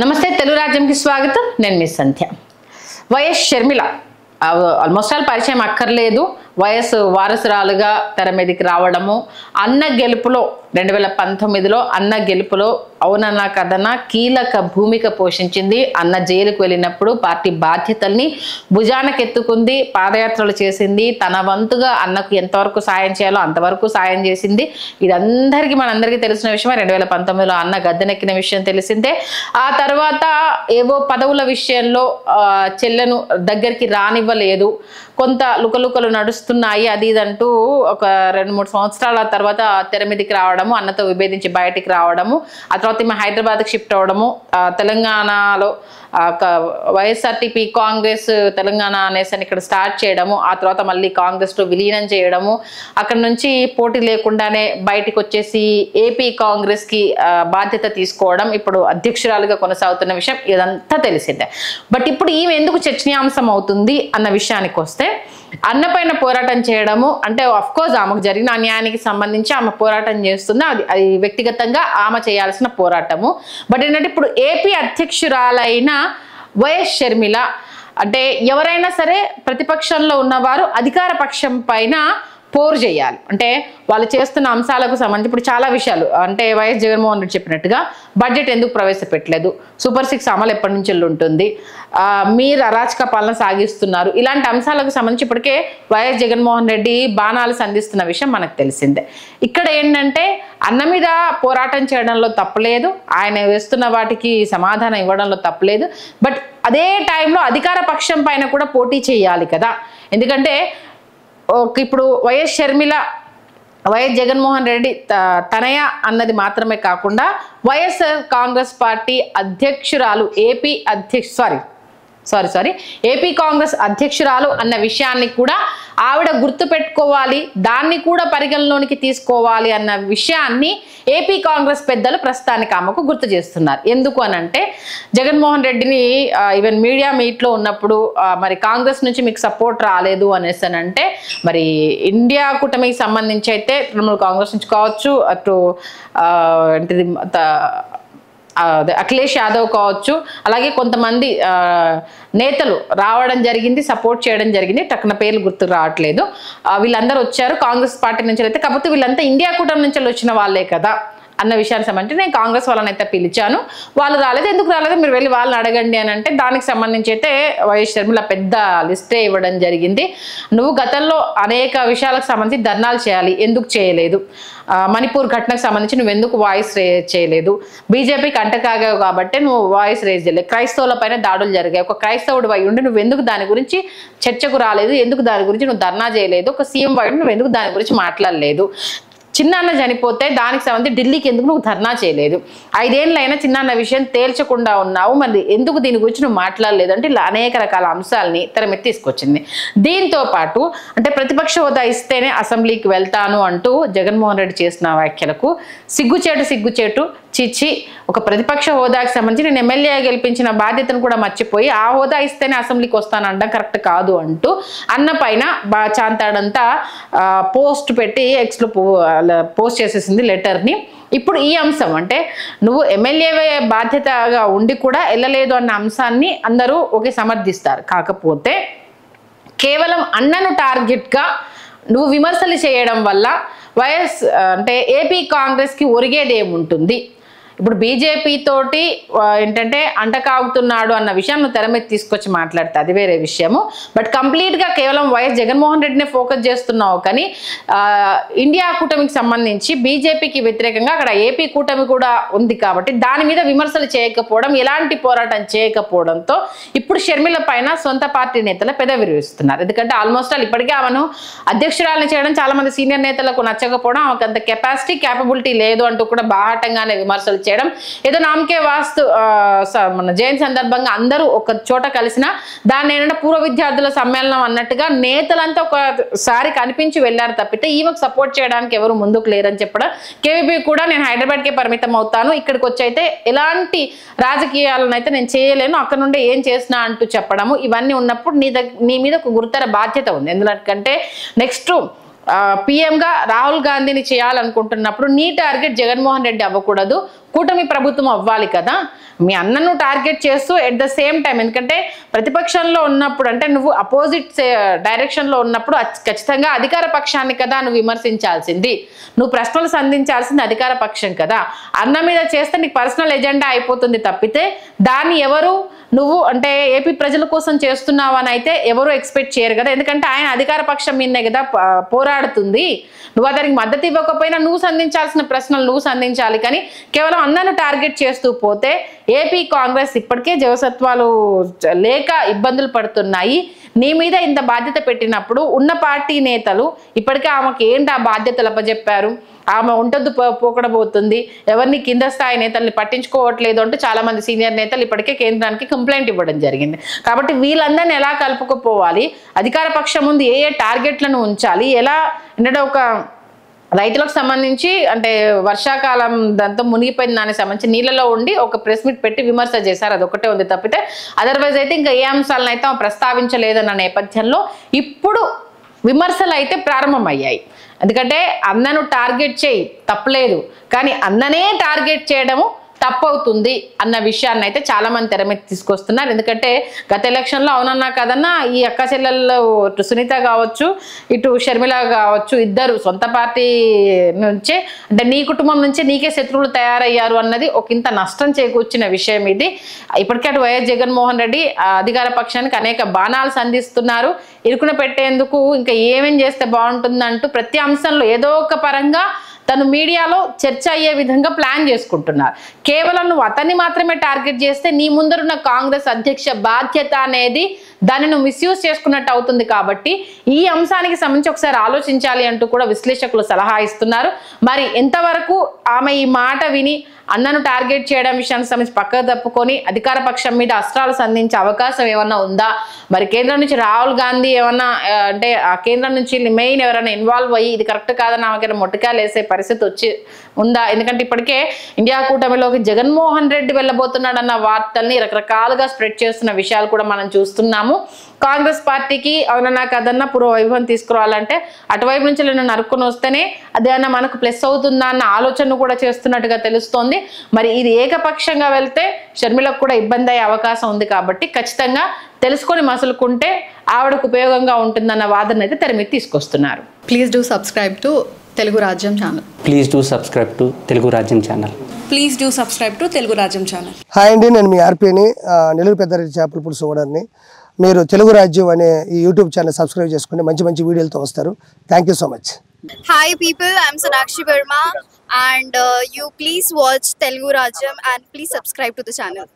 నమస్తే తెలుగు రాజ్యంకి స్వాగతం. నేను మీ సంధ్య. వైఎస్ షర్మిల ఆల్మోస్ట్ ఆల్ పరిచయం అక్కర్లేదు. వైఎస్ వారసురాలుగా తెర మీదకి రావడము, అన్న గెలుపులో 2019లో అన్న గెలుపులో అవునన్నా కదన్నా కీలక భూమిక పోషించింది. అన్న జైలుకు వెళ్ళినప్పుడు పార్టీ బాధ్యతల్ని భుజానకెత్తుకుంది, పాదయాత్రలు చేసింది, తన వంతుగా అన్నకు ఎంతవరకు సాయం చేయాలో అంతవరకు సాయం చేసింది. ఇదందరికీ మనందరికీ తెలిసిన విషయమే. 2019లో అన్న గద్దెనెక్కిన విషయం తెలిసిందే. ఆ తర్వాత ఏవో పదవుల విషయంలో చెల్లెను దగ్గరికి రానివ్వలేదు, కొంత లుకలుకలు నడుస్తున్నాయి అది ఇదంటూ ఒక 2-3 సంవత్సరాల తర్వాత తెర మీదకి రావడము, అన్నతో విభేదించి బయటికి రావడము, ఆ తర్వాత హైదరాబాద్కి షిఫ్ట్ అవ్వడము, తెలంగాణలో వైఎస్ఆర్టీపీ కాంగ్రెస్ తెలంగాణ అనేసి ఇక్కడ స్టార్ట్ చేయడము, ఆ తర్వాత మళ్ళీ కాంగ్రెస్లో విలీనం చేయడము, అక్కడ నుంచి పోటీ లేకుండానే బయటికి వచ్చేసి ఏపీ కాంగ్రెస్కి బాధ్యత తీసుకోవడం, ఇప్పుడు అధ్యక్షురాలుగా కొనసాగుతున్న విషయం ఇదంతా తెలిసిందే. బట్ ఇప్పుడు ఈమె ఎందుకు చర్చనీయాంశం అవుతుంది అన్న విషయానికి వస్తే, అన్నపైన పోరాటం చేయడము అంటే ఆఫ్ కోర్స్ ఆమెకు జరిగిన అన్యాయానికి సంబంధించి ఆమె పోరాటం చేస్తుంది, అది వ్యక్తిగతంగా ఆమె చేయాల్సిన పోరాటము. బట్ ఏంటంటే ఇప్పుడు ఏపీ అధ్యక్షురాలైన వైఎస్ షర్మిల అంటే ఎవరైనా సరే ప్రతిపక్షంలో ఉన్నవారు అధికార పక్షం పైన పోరు చేయాలి. అంటే వాళ్ళు చేస్తున్న అంశాలకు సంబంధించి ఇప్పుడు చాలా విషయాలు అంటే వైఎస్ జగన్మోహన్ రెడ్డి చెప్పినట్టుగా బడ్జెట్ ఎందుకు ప్రవేశపెట్టలేదు, సూపర్ 6 అమలు ఎప్పటి నుంచి ఉంటుంది, మీరు అరాచక పాలన సాగిస్తున్నారు, ఇలాంటి అంశాలకు సంబంధించి ఇప్పటికే వైఎస్ జగన్మోహన్ రెడ్డి బాణాలు సంధిస్తున్న విషయం మనకు తెలిసిందే. ఇక్కడ ఏంటంటే అన్న మీద పోరాటం చేయడంలో తప్పలేదు, ఆయన వేస్తున్న వాటికి సమాధానం ఇవ్వడంలో తప్పలేదు. బట్ అదే టైంలో అధికార పక్షం పైన కూడా పోటీ చేయాలి కదా. ఎందుకంటే ఇప్పుడు వైఎస్ షర్మిల వైఎస్ జగన్మోహన్ రెడ్డి తనయ అన్నది మాత్రమే కాకుండా వైఎస్ఆర్ కాంగ్రెస్ పార్టీ అధ్యక్షురాలు ఏపీ కాంగ్రెస్ అధ్యక్షురాలు అన్న విషయాన్ని కూడా ఆవిడ గుర్తు పెట్టుకోవాలి, దాన్ని కూడా పరిగణలోనికి తీసుకోవాలి అన్న విషయాన్ని ఏపీ కాంగ్రెస్ పెద్దలు ప్రస్తుతానికి ఆమెకు గుర్తు చేస్తున్నారు. ఎందుకు అనంటే జగన్మోహన్ రెడ్డిని ఈవెన్ మీడియా మీట్లో ఉన్నప్పుడు మరి కాంగ్రెస్ నుంచి మీకు సపోర్ట్ రాలేదు అనేసి అంటే మరి ఇండియా కూటమికి సంబంధించి అయితే తృణమూల్ కాంగ్రెస్ నుంచి కావచ్చు, అటు ఏంటిది అఖిలేష్ యాదవ్ కావచ్చు, అలాగే కొంతమంది నేతలు రావడం జరిగింది, సపోర్ట్ చేయడం జరిగింది, టక్కున పేర్లు గుర్తుకు రావట్లేదు. వీళ్ళందరూ వచ్చారు కాంగ్రెస్ పార్టీ నుంచి అయితే, కాకపోతే వీళ్ళంతా ఇండియా కూటమి నుంచి వచ్చిన వాళ్ళే కదా అన్న విషయానికి సంబంధించి నేను కాంగ్రెస్ వాళ్ళని అయితే పిలిచాను, వాళ్ళు రాలేదు, ఎందుకు రాలేదు మీరు వెళ్ళి వాళ్ళని అడగండి అని అంటే దానికి సంబంధించి అయితే వైఎస్ షర్మిల పెద్ద లిస్టే ఇవ్వడం జరిగింది. నువ్వు గతంలో అనేక విషయాలకు సంబంధించి ధర్నాలు చేయాలి, ఎందుకు చేయలేదు, మణిపూర్ ఘటనకు సంబంధించి నువ్వు ఎందుకు వాయిస్ రేజ్ చేయలేదు, బీజేపీకి అంటకాగావు కాబట్టి నువ్వు వాయిస్ రేజ్ చేయలేదు, క్రైస్తవుల పైన దాడులు జరిగాయి, ఒక క్రైస్తవుడు అయి ఉండి నువ్వు ఎందుకు దాని గురించి చర్చకు రాలేదు, ఎందుకు దాని గురించి నువ్వు ధర్నా చేయలేదు, ఒక సీఎం అయి నువ్వు ఎందుకు దాని గురించి మాట్లాడలేదు, చిన్నాన్న చనిపోతే దానికి సంబంధించి ఢిల్లీకి ఎందుకు నువ్వు ధర్నా చేయలేదు, 5 ఏళ్ళైనా చిన్నాన్న విషయం తేల్చకుండా ఉన్నావు, మరి ఎందుకు దీని గురించి నువ్వు మాట్లాడలేదు అంటే ఇలా అనేక రకాల అంశాలని తెరమెత్తి తీసుకొచ్చింది. దీంతో పాటు అంటే ప్రతిపక్ష హోదా ఇస్తేనే అసెంబ్లీకి వెళ్తాను అంటూ జగన్మోహన్ రెడ్డి చేసిన వ్యాఖ్యలకు సిగ్గుచేటు చిచ్చి, ఒక ప్రతిపక్ష హోదాకి సంబంధించి నేను ఎమ్మెల్యే గెలిపించిన బాధ్యతను కూడా మర్చిపోయి ఆ హోదా ఇస్తేనే అసెంబ్లీకి వస్తానంటాం కరెక్ట్ కాదు అంటూ అన్న పైన చాంతాడంతా పోస్ట్ పెట్టి ఎక్స్లో పోస్ట్ చేసేసింది లెటర్ని. ఇప్పుడు ఈ అంశం అంటే నువ్వు ఎమ్మెల్యే బాధ్యతగా ఉండి కూడా వెళ్ళలేదు అన్న అంశాన్ని అందరూ ఒకే సమర్థిస్తారు. కాకపోతే కేవలం అన్నను టార్గెట్గా నువ్వు విమర్శలు చేయడం వల్ల వైఎస్ అంటే ఏపీ కాంగ్రెస్కి ఒరిగేది ఏముంటుంది? ఇప్పుడు బీజేపీ తోటి ఏంటంటే అంటకాగుతున్నాడు అన్న విషయాన్ని తెర మీద తీసుకొచ్చి మాట్లాడితే అది వేరే విషయము. బట్ కంప్లీట్గా కేవలం వైఎస్ జగన్మోహన్ రెడ్డినే ఫోకస్ చేస్తున్నావు కానీ ఇండియా కూటమికి సంబంధించి బీజేపీకి వ్యతిరేకంగా అక్కడ ఏపీ కూటమి కూడా ఉంది కాబట్టి దాని మీద విమర్శలు చేయకపోవడం, ఎలాంటి పోరాటం చేయకపోవడంతో ఇప్పుడు షర్మిల పైన సొంత పార్టీ నేతలు పెదవిరుస్తున్నారు. ఎందుకంటే ఆల్మోస్ట్ ఆల్ ఇప్పటికే ఆమెను అధ్యక్షురాలను చేయడం చాలా మంది సీనియర్ నేతలకు నచ్చకపోవడం, ఆమెకు అంత క్యాపబిలిటీ లేదు అంటూ కూడా బాహాటంగానే విమర్శలు చేయడం, ఏదో నామకే వాస్తు మన జయంతి సందర్భంగా అందరూ ఒక చోట కలిసిన దాన్ని ఏంటంటే పూర్వ విద్యార్థుల సమ్మేళనం అన్నట్టుగా నేతలంతా ఒకసారి కనిపించి వెళ్ళారు తప్పితే ఈమెకు సపోర్ట్ చేయడానికి ఎవరు ముందుకు లేరని చెప్పడం. కేవీపీ కూడా నేను హైదరాబాద్కే పరిమితం అవుతాను, ఇక్కడికి వచ్చి అయితే ఎలాంటి రాజకీయాలను అయితే నేను చేయలేను, అక్కడ నుండి ఏం చేసినా అంటూ చెప్పడము, ఇవన్నీ ఉన్నప్పుడు నీ మీద ఒక గురుతర బాధ్యత ఉంది. ఎందుకంటే నెక్స్ట్ పీఎంగా రాహుల్ గాంధీని చేయాలనుకుంటున్నప్పుడు నీ టార్గెట్ జగన్మోహన్ రెడ్డి అవ్వకూడదు, కూటమి ప్రభుత్వం అవ్వాలి కదా. మీ అన్నను టార్గెట్ చేస్తూ ఎట్ ద సేమ్ టైం, ఎందుకంటే ప్రతిపక్షంలో ఉన్నప్పుడు అంటే నువ్వు అపోజిట్ డైరెక్షన్లో ఉన్నప్పుడు ఖచ్చితంగా అధికార పక్షాన్ని కదా నువ్వు విమర్శించాల్సింది, నువ్వు ప్రశ్నలు సంధించాల్సింది అధికార పక్షం కదా. అన్న మీద చేస్తే నీకు పర్సనల్ ఎజెండా అయిపోతుంది తప్పితే దాన్ని ఎవరు నువ్వు అంటే ఏపీ ప్రజల కోసం చేస్తున్నావు అని అయితే ఎవరు ఎక్స్పెక్ట్ చేయరు కదా. ఎందుకంటే ఆయన అధికార పక్షం మీదనే కదా పోరాడుతుంది. నువ్వు అతనికి మద్దతు ఇవ్వకపోయినా నువ్వు సంధించాల్సిన ప్రశ్నలు నువ్వు సంధించాలి, కానీ కేవలం అన్నను టార్గెట్ చేస్తూ పోతే ఏపీ కాంగ్రెస్ ఇప్పటికే జవసత్వాలు లేక ఇబ్బందులు పడుతున్నాయి. నీ మీద ఇంత బాధ్యత పెట్టినప్పుడు ఉన్న పార్టీ నేతలు ఇప్పటికే ఆమెకి ఏంటి ఆ బాధ్యతలు అప్పచెప్పారు, ఆమె ఉంటద్దు పోకడబోతుంది, ఎవరిని కింద స్థాయి నేతల్ని పట్టించుకోవట్లేదు అంటూ చాలా మంది సీనియర్ నేతలు ఇప్పటికే కేంద్రానికి కంప్లైంట్ ఇవ్వడం జరిగింది. కాబట్టి వీళ్ళందరినీ ఎలా కలుపుకుపోవాలి, అధికార పక్షం ముందు ఏ ఏ టార్గెట్లను ఉంచాలి, ఎలా అంటే ఒక రైతులకు సంబంధించి అంటే వర్షాకాలం దాంతో మునిగిపోయిన దానికి సంబంధించి నీళ్ళలో ఉండి ఒక ప్రెస్ మీట్ పెట్టి విమర్శ చేశారు, అదొకటే ఉంది తప్పితే అదర్వైజ్ అయితే ఇంకా ఏ అంశాలను అయితే ప్రస్తావించలేదన్న నేపథ్యంలో ఇప్పుడు విమర్శలు అయితే ప్రారంభమయ్యాయి. ఎందుకంటే అన్నను టార్గెట్ చేయి తప్పలేదు, కానీ అన్ననే టార్గెట్ చేయడము తప్పవుతుంది అన్న విషయాన్ని అయితే చాలా మంది తెర మీద తీసుకొస్తున్నారు. ఎందుకంటే గత ఎలక్షన్లో అవునన్నా కదన్నా ఈ అక్క చెల్లెళ్ళు ఇటు సునీత కావచ్చు ఇటు షర్మిల కావచ్చు ఇద్దరు సొంత పార్టీ నుంచే అంటే నీ కుటుంబం నుంచే నీకే శత్రువులు తయారయ్యారు అన్నది ఒక ఇంత నష్టం చేకూర్చిన విషయం ఇది. ఇప్పటికే అటు వైఎస్ జగన్మోహన్ రెడ్డి అధికార పక్షానికి అనేక బాణాలు సంధిస్తున్నారు, ఇరుకున పెట్టేందుకు ఇంకా ఏమేం చేస్తే బాగుంటుందంటూ ప్రతి అంశంలో ఏదో ఒక పరంగా తను మీడియాలో చర్చ అయ్యే విధంగా ప్లాన్ చేసుకుంటున్నారు. కేవలం నువ్వు అతన్ని మాత్రమే టార్గెట్ చేస్తే నీ ముందరున్న కాంగ్రెస్ అధ్యక్ష బాధ్యత అనేది దాన్ని నువ్వు మిస్యూజ్ చేసుకున్నట్టు అవుతుంది. కాబట్టి ఈ అంశానికి సంబంధించి ఒకసారి ఆలోచించాలి అంటూ కూడా విశ్లేషకులు సలహా ఇస్తున్నారు. మరి ఎంతవరకు ఆమె ఈ మాట విని అన్నను టార్గెట్ చేయడం విషయానికి సంబంధించి పక్కకు తప్పుకొని అధికార పక్షం మీద అస్త్రాలు సంధించే అవకాశం ఏమన్నా ఉందా, మరి కేంద్రం నుంచి రాహుల్ గాంధీ ఏమన్నా అంటే ఆ కేంద్రం నుంచి మెయిన్ ఎవరైనా ఇన్వాల్వ్ అయ్యి ఇది కరెక్ట్ కాదని ఆమెకైనా మొట్టకాయలు వేసే పరిస్థితి వచ్చి ఉందా. ఎందుకంటే ఇప్పటికే ఇండియా కూటమిలోకి జగన్మోహన్ రెడ్డి వెళ్ళబోతున్నాడన్న వార్తల్ని రకరకాలుగా స్ప్రెడ్ చేస్తున్న విషయాలు కూడా మనం చూస్తున్నాము. కాంగ్రెస్ పార్టీకి అవునన్నా కదన్నా పూర్వ వైభవం తీసుకురావాలంటే అటువైపు నుంచి నన్ను నరుక్కుని వస్తేనే అదేమన్నా మనకు ప్లస్ అవుతుందా అన్న ఆలోచన కూడా చేస్తున్నట్టుగా తెలుస్తోంది. మరి ఇది ఏకపక్షంగా వెళ్తే షర్మిలకు కూడా ఇబ్బంది అయ్యే అవకాశం ఉంది. కాబట్టి ఖచ్చితంగా తెలుసుకొని మసులుకుంటే ఆవిడకు ఉపయోగంగా ఉంటుందన్న వాదన అయితే తెర మీద తీసుకొస్తున్నారు. Please do subscribe to Telugu Rajyam channel. Please do subscribe to Telugu Rajyam channel. Please do subscribe to Telugu Rajyam channel. Hi అండి, నేను మీ ఆర్పీని, నెల్లూరు పెద్దారెడ్డి చేపల పులుసు ఓనర్ని. మీరు తెలుగు రాజ్యం అనే ఈ యూట్యూబ్ ఛానల్ సబ్స్క్రైబ్ చేసుకుని మంచి మంచి వీడియోలతో వస్తారు. Thank you so much. Hi people, I'm Sonakshi Verma and you please watch Telugu Rajyam and please subscribe to the channel.